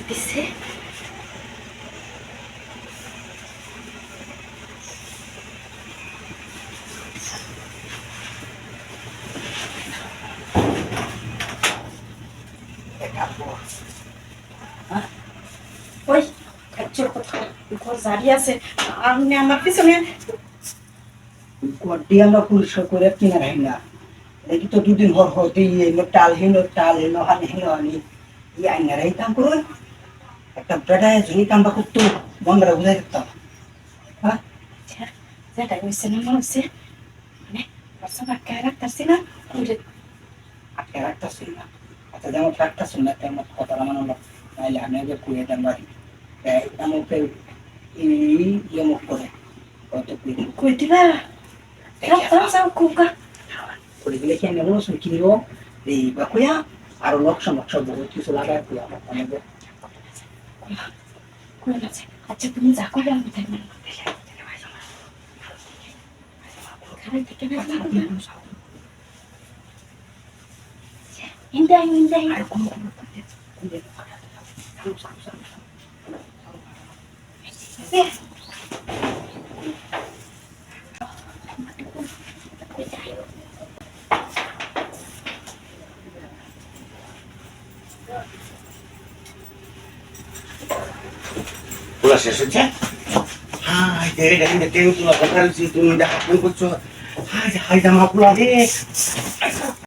দিছে ওই একচুর কথা ঘর জারি আছে আপনি আমার পিছনে গড্ডি আমরা পরিষ্কার করে কিনে রাখি না দেখি তো দুদিন হর হতে এলো টাল এলো হানি এই আইনারা এই কাম করো একটা বেটায় যদি কামটা করতো বন্ধরা বুঝাই দিতাম হ্যাঁ যেটা হয়েছে না মনে হচ্ছে মানে বাচ্চা আটকায় রাখতেছি না আটকে রাখতেছি না আচ্ছা যেমন রাখতেছি না তেমন কথা মানে নাইলে আমি আগে কুড়িয়ে দেন বাড়ি আমাকে এই মুখ করে কত কই দিবা রাখতাম যাও কুকা করে দিলে কি নেবো কিনবো এই বাকুয়া আরো লক্ষ বহুত কিছু লাগায় কুয়া আমাদের কই আছে আচ্ছা তুমি যা করবে আমি তাই মানে Indah. Pula শেষ হচ্ছে হাই দে রে রে কেউ তুলা কথা তুমি দেখা ফোন করছো হাই হাই জামা পুলা রে